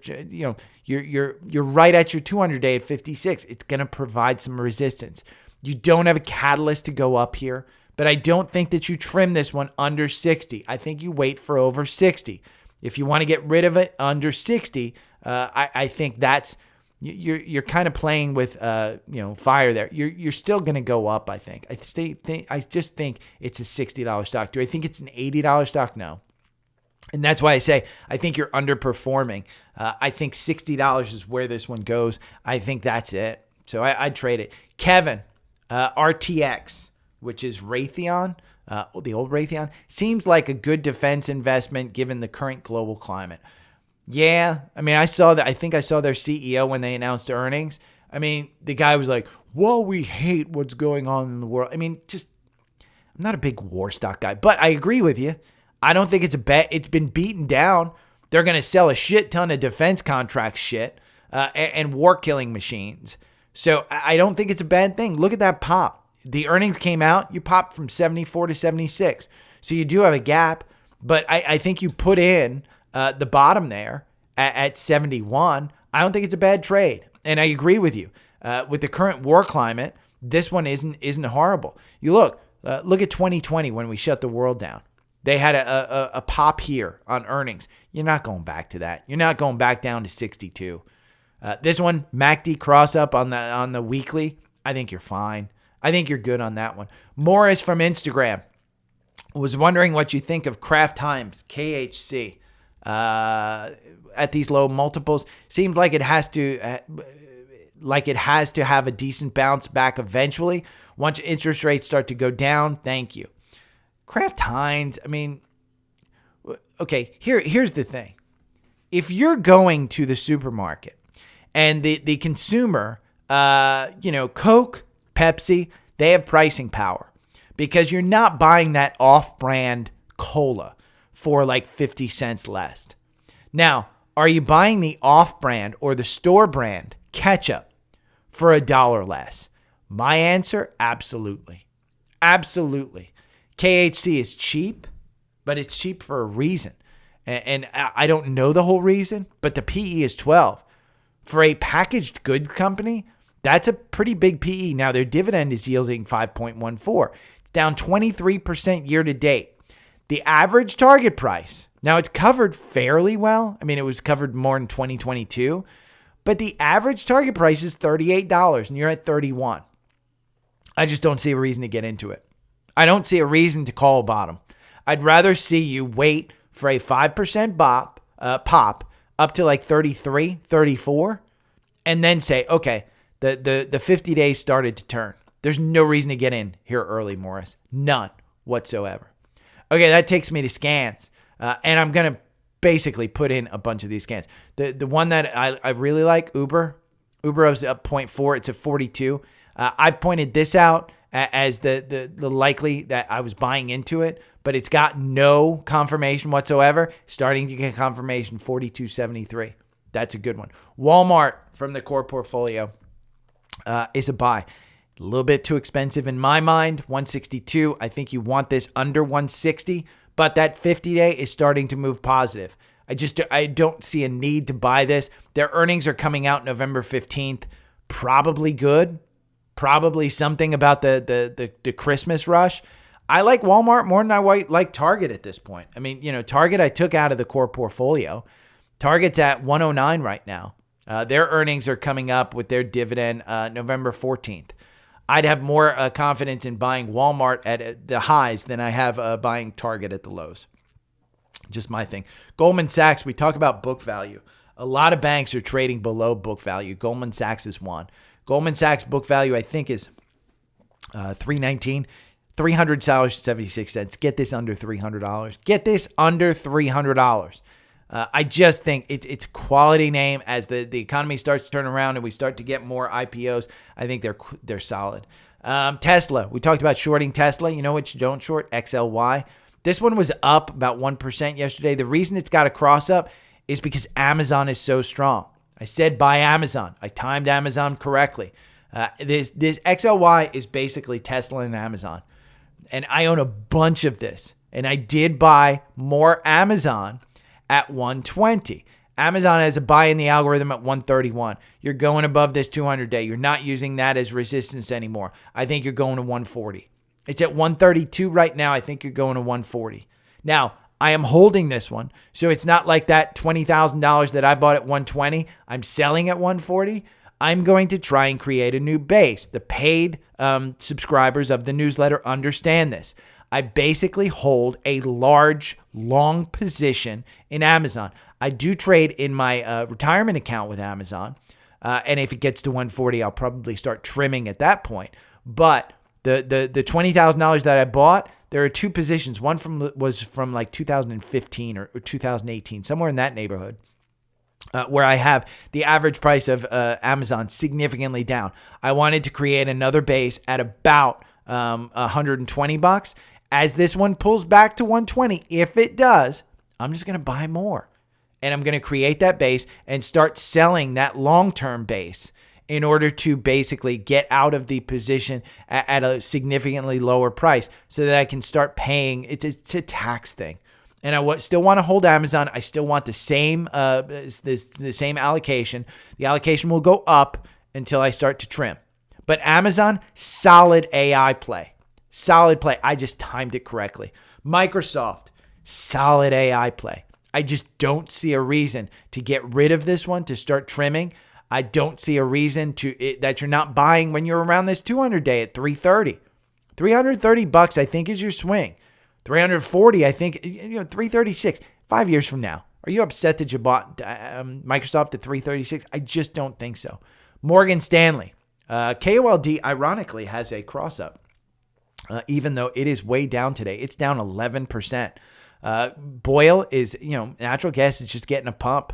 You're right at your 200-day at 56. It's going to provide some resistance. You don't have a catalyst to go up here, but I don't think that you trim this one under 60. I think you wait for over 60. If you want to get rid of it under 60, I think that's you're kind of playing with fire there. You're still going to go up. I think. I just think it's a $60 stock. Do I think it's an $80 stock? No. And that's why I say I think you're underperforming. I think $60 is where this one goes. I think that's it. So I'd trade it. Kevin, RTX, which is Raytheon, the old Raytheon, seems like a good defense investment given the current global climate. Yeah, I mean, I think I saw their CEO when they announced earnings. I mean, the guy was like, well, we hate what's going on in the world. I mean, I'm not a big war stock guy, but I agree with you. I don't think it's a bet. It's been beaten down. They're going to sell a shit ton of defense contract shit and war killing machines. So I don't think it's a bad thing. Look at that pop. The earnings came out. You popped from 74 to 76. So you do have a gap, but I think you put in the bottom there at 71. I don't think it's a bad trade. And I agree with you. With the current war climate, this one isn't horrible. You look at 2020 when we shut the world down. They had a pop here on earnings. You're not going back to that. You're not going back down to 62. This one, MACD cross up on the weekly. I think you're fine. I think you're good on that one. Morris from Instagram was wondering what you think of Kraft Heinz, KHC. At these low multiples, seems like it has to have a decent bounce back eventually. Once interest rates start to go down, thank you. Kraft Heinz, I mean, okay, here's the thing. If you're going to the supermarket and the consumer, Coke, Pepsi, they have pricing power because you're not buying that off-brand cola for like 50 cents less. Now, are you buying the off-brand or the store brand ketchup for $1 less? My answer, absolutely. Absolutely. KHC is cheap, but it's cheap for a reason. And I don't know the whole reason, but the PE is 12. For a packaged goods company, that's a pretty big PE. Now, their dividend is yielding 5.14. It's down 23% year to date. The average target price, now it's covered fairly well. I mean, it was covered more in 2022, but the average target price is $38 and you're at 31. I just don't see a reason to get into it. I don't see a reason to call a bottom. I'd rather see you wait for a 5% pop up to like 33, 34, and then say, okay, the 50 days started to turn. There's no reason to get in here early, Morris. None whatsoever. Okay, that takes me to scans. And I'm going to basically put in a bunch of these scans. The one that I really like, Uber was up 0.4. It's at 42. I've pointed this out as the likely that I was buying into it, but it's got no confirmation whatsoever. Starting to get confirmation, 42.73. That's a good one. Walmart from the core portfolio is a buy. A little bit too expensive in my mind, 162. I think you want this under 160, but that 50-day is starting to move positive. I don't see a need to buy this. Their earnings are coming out November 15th. Probably good. Probably something about the Christmas rush. I like Walmart more than I like Target at this point. I mean, Target I took out of the core portfolio. Target's at 109 right now. Their earnings are coming up with their dividend November 14th. I'd have more confidence in buying Walmart at the highs than I have buying Target at the lows. Just my thing. Goldman Sachs, we talk about book value. A lot of banks are trading below book value. Goldman Sachs is one. Goldman Sachs book value, I think, is $319, $300.76. Get this under $300. Get this under $300. I just think it's a quality name. As the economy starts to turn around and we start to get more IPOs, I think they're solid. Tesla, we talked about shorting Tesla. You know what you don't short? XLY. This one was up about 1% yesterday. The reason it's got a cross up is because Amazon is so strong. I said buy Amazon. I timed Amazon correctly. This XLY is basically Tesla and Amazon. And I own a bunch of this. And I did buy more Amazon at 120. Amazon has a buy in the algorithm at 131. You're going above this 200-day. You're not using that as resistance anymore. I think you're going to 140. It's at 132 right now. I think you're going to 140. Now, I am holding this one. So it's not like that $20,000 that I bought at 120. I'm selling at 140. I'm going to try and create a new base. The paid subscribers of the newsletter understand this. I basically hold a large, long position in Amazon. I do trade in my retirement account with Amazon. And if it gets to 140, I'll probably start trimming at that point. But the $20,000 that I bought, there are two positions. One was from like 2015 or 2018, somewhere in that neighborhood, where I have the average price of Amazon significantly down. I wanted to create another base at about $120. As this one pulls back to 120, if it does, I'm just going to buy more. And I'm going to create that base and start selling that long-term base in order to basically get out of the position at a significantly lower price so that I can start paying. It's a tax thing. And I still want to hold Amazon. I still want the same the same allocation. The allocation will go up until I start to trim. But Amazon, solid AI play. Solid play. I just timed it correctly. Microsoft. solid AI play. I just don't see a reason to get rid of this one, to start trimming. I don't see a reason that you're not buying when you're around this 200-day at 330. $330, I think, is your swing. 340, I think, 336. 5 years from now, are you upset that you bought Microsoft at 336? I just don't think so. Morgan Stanley. KOLD, ironically, has a cross-up. Even though it is way down today. It's down 11%. Boyle is, natural gas is just getting a pump.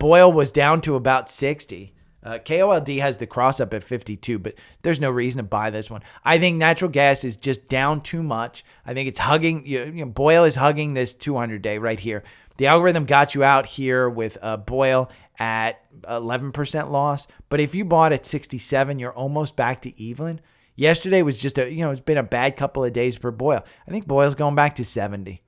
Boyle was down to about 60. KOLD has the cross up at 52, but there's no reason to buy this one. I think natural gas is just down too much. I think it's hugging, Boyle is hugging this 200-day right here. The algorithm got you out here with Boyle at 11% loss, but if you bought at 67, you're almost back to even. Yesterday was just it's been a bad couple of days for Boyle. I think Boyle's going back to 70.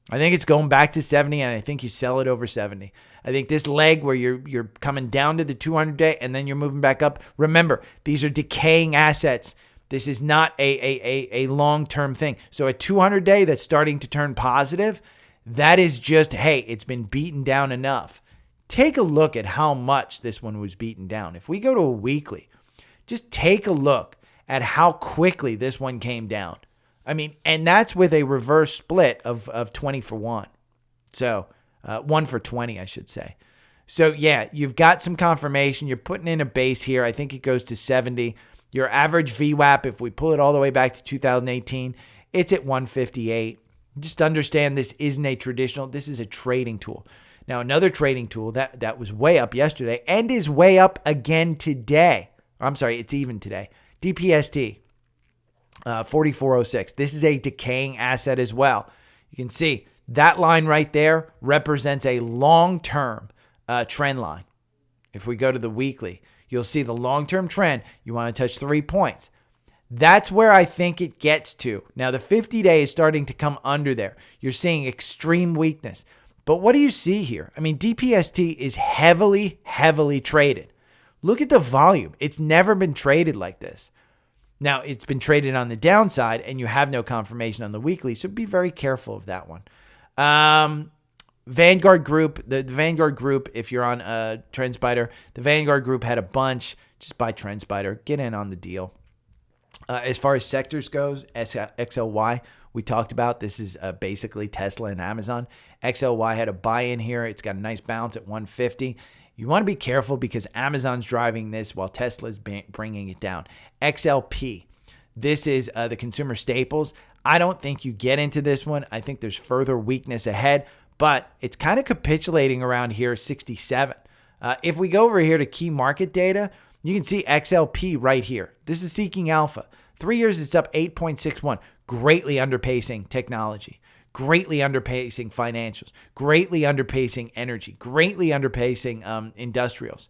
I think it's going back to 70, and I think you sell it over 70. I think this leg where you're coming down to the 200-day and then you're moving back up. Remember, these are decaying assets. This is not a long-term thing. So a 200-day that's starting to turn positive, that is just, hey, it's been beaten down enough. Take a look at how much this one was beaten down. If we go to a weekly, just take a look at how quickly this one came down. I mean, and that's with a reverse split of 20 for 1. So 1 for 20, I should say. So yeah, you've got some confirmation. You're putting in a base here. I think it goes to 70. Your average VWAP, if we pull it all the way back to 2018, it's at 158. Just understand this isn't a traditional, this is a trading tool. Now, another trading tool that was way up yesterday and is way up again today. I'm sorry, it's even today. DPST, 4406. This is a decaying asset as well. You can see that line right there represents a long-term trend line. If we go to the weekly, you'll see the long-term trend. You want to touch 3 points. That's where I think it gets to. Now, the 50-day is starting to come under there. You're seeing extreme weakness. But what do you see here? I mean, DPST is heavily, heavily traded. Look at the volume. It's never been traded like this. Now, it's been traded on the downside, and you have no confirmation on the weekly, so be very careful of that one. Vanguard Group, the Vanguard Group, if you're on TrendSpider, the Vanguard Group had a bunch. Just buy TrendSpider. Get in on the deal. As far as sectors goes, XLY, we talked about. This is basically Tesla and Amazon. XLY had a buy-in here. It's got a nice bounce at 150. You want to be careful because Amazon's driving this while Tesla's bringing it down. XLP, this is the consumer staples. I don't think you get into this one. I think there's further weakness ahead, but it's kind of capitulating around here, 67. If we go over here to key market data, you can see XLP right here. This is Seeking Alpha. 3 years, it's up 8.61, greatly underpacing technology, greatly underpacing financials, greatly underpacing energy, greatly underpacing industrials.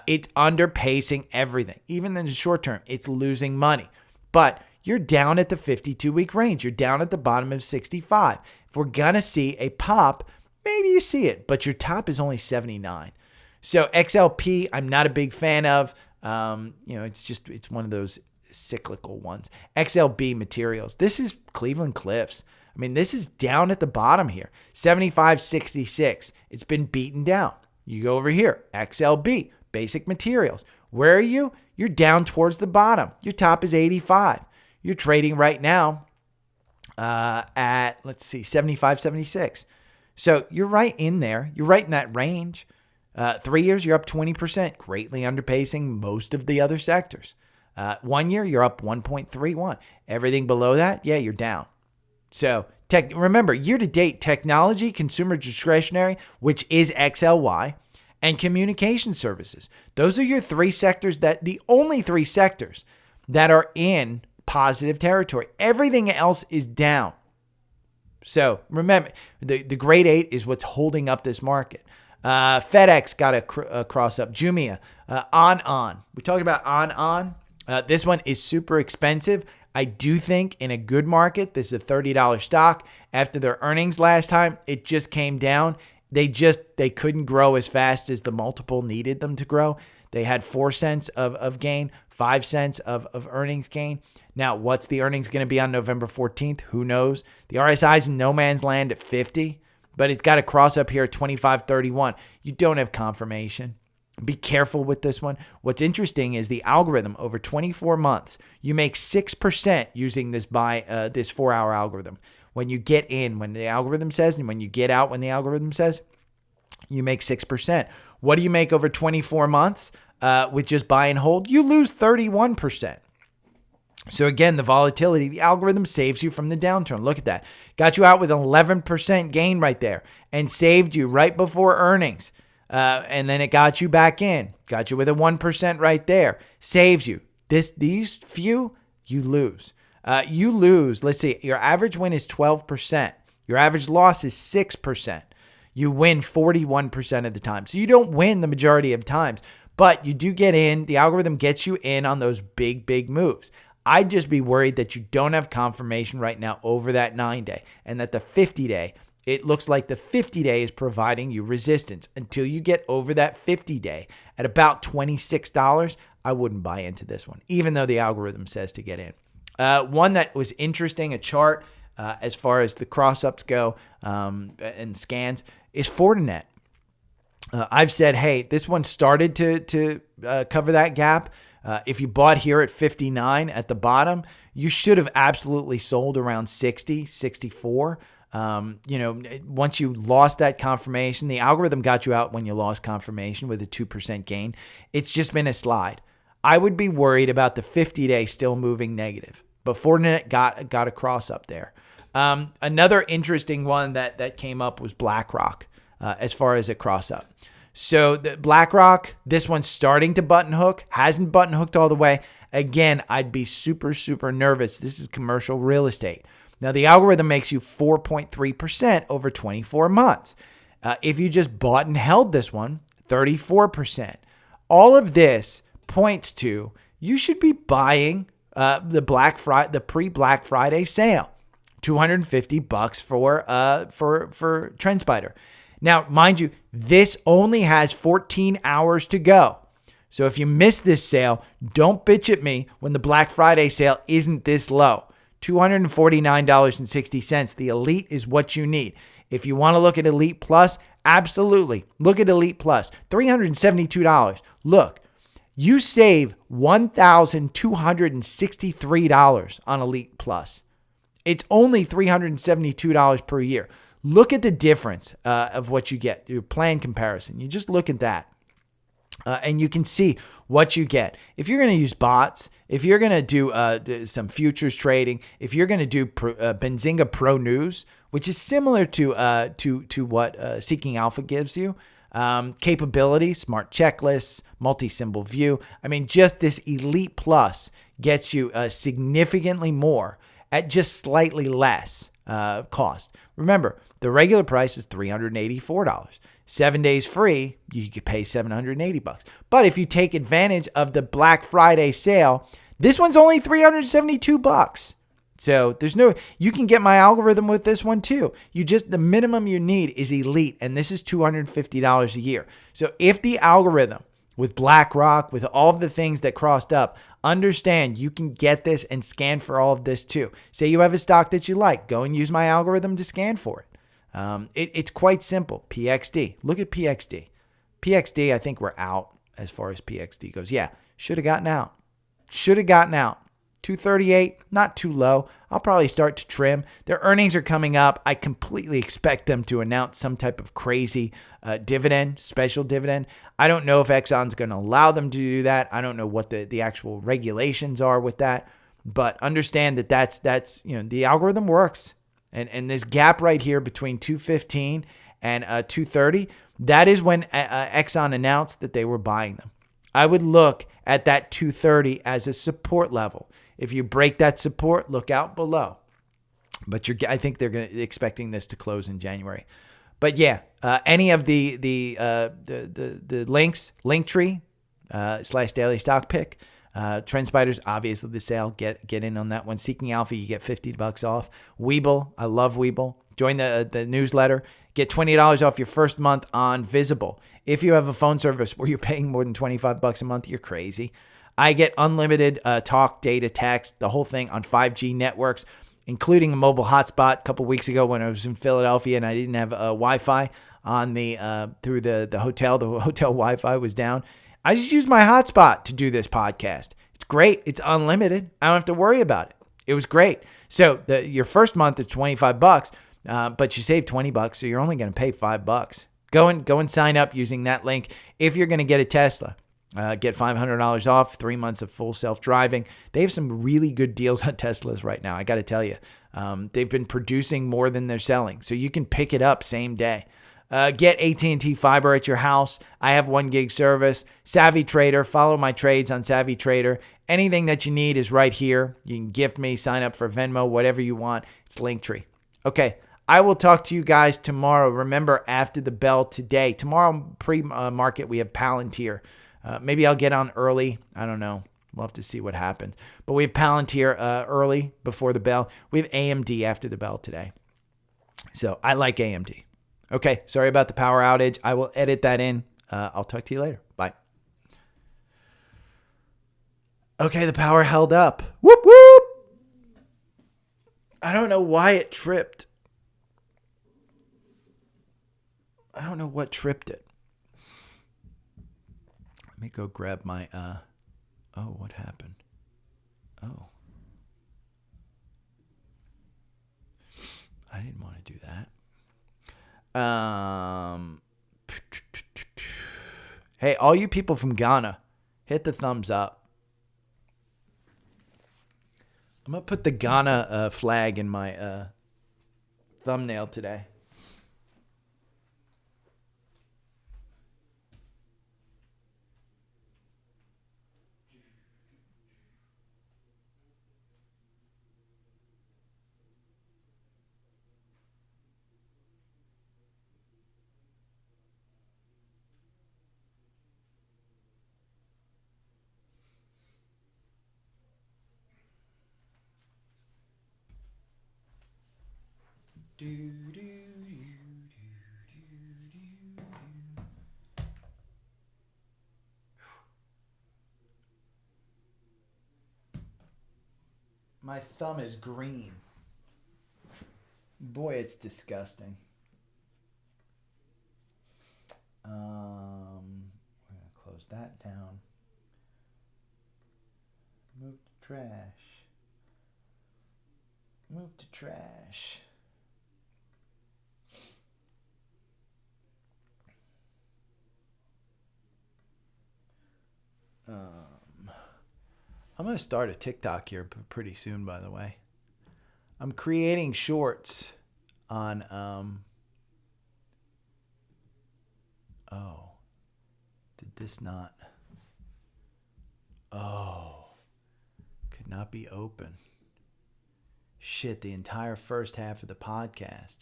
It's underpacing everything. Even in the short term, it's losing money. But you're down at the 52-week range. You're down at the bottom of 65. If we're going to see a pop, maybe you see it, but your top is only 79. So XLP, I'm not a big fan of. It's one of those cyclical ones. XLB Materials. This is Cleveland Cliffs. I mean, this is down at the bottom here. 75.66. It's been beaten down. You go over here. XLB, Basic Materials. Where are you? You're down towards the bottom. Your top is 85. You're trading right now at, 75.76. So you're right in there. You're right in that range. 3 years, you're up 20%, greatly underpacing most of the other sectors. 1 year, you're up 1.31. Everything below that, yeah, you're down. So remember, year-to-date, technology, consumer discretionary, which is XLY, and communication services. Those are your three sectors, the only three sectors that are in positive territory. Everything else is down. So remember, the grade 8 is what's holding up this market. FedEx got a cross up. Jumia, on. We talked about on. This one is super expensive. I do think in a good market, this is a $30 stock. After their earnings last time, it just came down. They couldn't grow as fast as the multiple needed them to grow. They had 4 cents of gain, 5 cents of earnings gain. Now, what's the earnings going to be on November 14th? Who knows? The RSI's in no man's land at 50, but it's got a cross up here at 25.31. You don't have confirmation. Be careful with this one. What's interesting is the algorithm over 24 months, you make 6% using this 4-hour algorithm. When you get in, when the algorithm says, and when you get out, when the algorithm says, you make 6%. What do you make over 24 months with just buy and hold? You lose 31%. So again, the volatility, the algorithm saves you from the downturn. Look at that. Got you out with an 11% gain right there and saved you right before earnings. And then it got you back in. Got you with a 1% right there. Saves you. These few, you lose. You lose, let's see, your average win is 12%. Your average loss is 6%. You win 41% of the time. So you don't win the majority of times, but you do get in. The algorithm gets you in on those big, big moves. I'd just be worried that you don't have confirmation right now over that 9-day and that the 50-day, it looks like the 50-day is providing you resistance. Until you get over that 50-day at about $26, I wouldn't buy into this one, even though the algorithm says to get in. One that was interesting, a chart as far as the cross-ups go and scans, is Fortinet. I've said, hey, this one started to cover that gap. If you bought here at 59 at the bottom, you should have absolutely sold around 60, 64. Once you lost that confirmation, the algorithm got you out when you lost confirmation with a 2% gain. It's just been a slide. I would be worried about the 50-day still moving negative, but Fortinet got a cross up there. Another interesting one that came up was BlackRock as far as a cross up. So the BlackRock, this one's starting to button hook, hasn't button hooked all the way. Again, I'd be super, super nervous. This is commercial real estate. Now, the algorithm makes you 4.3% over 24 months. If you just bought and held this one, 34%. All of this points to you should be buying the pre-Black Friday sale, $250 for TrendSpider. Now, mind you, this only has 14 hours to go. So if you miss this sale, don't bitch at me when the Black Friday sale isn't this low. $249.60. The Elite is what you need. If you want to look at Elite Plus, absolutely. Look at Elite Plus. $372. Look, you save $1,263 on Elite Plus. It's only $372 per year. Look at the difference of what you get. Your plan comparison. You just look at that. And you can see what you get. If you're going to use bots, if you're going to do some futures trading, if you're going to do Benzinga Pro News, which is similar to what Seeking Alpha gives you, capability, smart checklists, multi-symbol view. I mean, just this Elite Plus gets you significantly more at just slightly less cost. Remember, the regular price is $384. 7 days free, you could pay $780. But if you take advantage of the Black Friday sale, this one's only $372. So you can get my algorithm with this one too. The minimum you need is Elite, and this is $250 a year. So if the algorithm with BlackRock, with all of the things that crossed up, understand you can get this and scan for all of this too. Say you have a stock that you like, go and use my algorithm to scan for it. It's quite simple. PXD. Look at PXD. PXD, I think we're out as far as PXD goes. Yeah, should have gotten out. 238, not too low. I'll probably start to trim. Their earnings are coming up. I completely expect them to announce some type of crazy special dividend. I don't know if Exxon's going to allow them to do that. I don't know what the actual regulations are with that. But understand that that's the algorithm works. And this gap right here between 215 and 230, that is when Exxon announced that they were buying them. I would look at that 230 as a support level. If you break that support, look out below. But I think they're expecting this to close in January. But yeah, any of the links, Linktree /daily stock pick. TrendSpider's obviously the sale. Get in on that one. Seeking Alpha, you get $50 off. Webull, I love Webull. Join the newsletter. Get $20 off your first month on Visible. If you have a phone service where you're paying more than $25 a month, you're crazy. I get unlimited talk, data, text, the whole thing on 5G networks, including a mobile hotspot a couple weeks ago when I was in Philadelphia and I didn't have Wi-Fi on through the hotel. The hotel Wi-Fi was down. I just use my hotspot to do this podcast. It's great. It's unlimited. I don't have to worry about it. It was great. So your first month is $25, but you save $20, so you're only going to pay $5. Go and sign up using that link if you're going to get a Tesla. Get $500 off, 3 months of full self-driving. They have some really good deals on Teslas right now, I got to tell you. They've been producing more than they're selling, so you can pick it up same day. Get AT&T Fiber at your house. I have 1 gig service. Savvy Trader. Follow my trades on Savvy Trader. Anything that you need is right here. You can gift me, sign up for Venmo, whatever you want. It's Linktree. Okay, I will talk to you guys tomorrow. Remember, after the bell today. Tomorrow, pre-market, we have Palantir. Maybe I'll get on early. I don't know. We'll have to see what happens. But we have Palantir early before the bell. We have AMD after the bell today. So I like AMD. Okay, sorry about the power outage. I will edit that in. I'll talk to you later. Bye. Okay, the power held up. Whoop, whoop. I don't know why it tripped. I don't know what tripped it. Let me go grab my, oh, what happened? Oh. I didn't want to do that. Hey, all you people from Ghana, hit the thumbs up. I'm going to put the Ghana flag in my thumbnail today. My thumb is green. Boy, it's disgusting. We're going to close that down. Move to trash. Move to trash. I'm going to start a TikTok here pretty soon, by the way. I'm creating shorts on, oh, did this not, oh, could not be open. Shit, the entire first half of the podcast.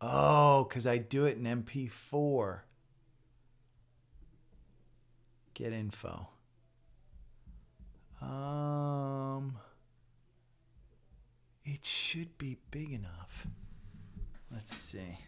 Oh, because I do it in MP4. Get info. It should be big enough. Let's see.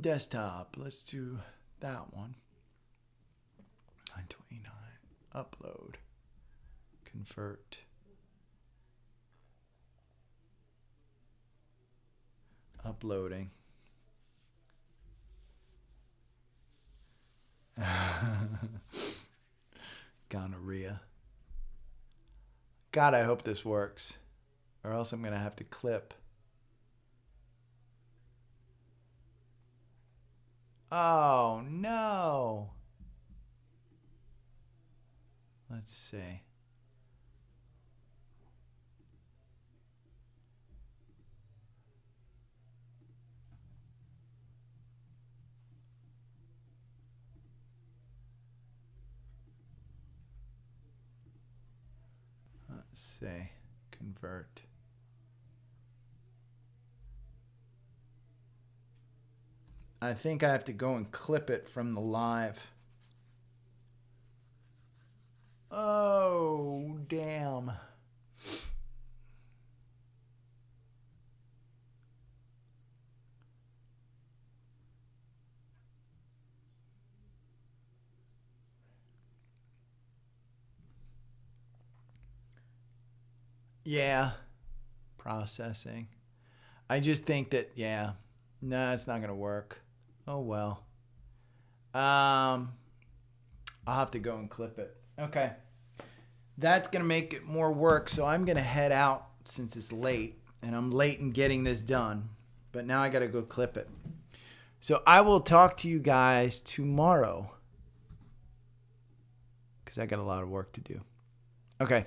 Desktop. Let's do that one. 929. Upload. Convert. Uploading. Gonorrhea. God, I hope this works. Or else I'm going to have to clip. Oh, no. Let's see. Let's see. Convert. I think I have to go and clip it from the live. Oh, damn. Yeah. Processing. I just think that, yeah. No, it's not going to work. Oh, well. I'll have to go and clip it. Okay. That's going to make it more work. So I'm going to head out since it's late. And I'm late in getting this done. But now I got to go clip it. So I will talk to you guys tomorrow. Because I got a lot of work to do. Okay.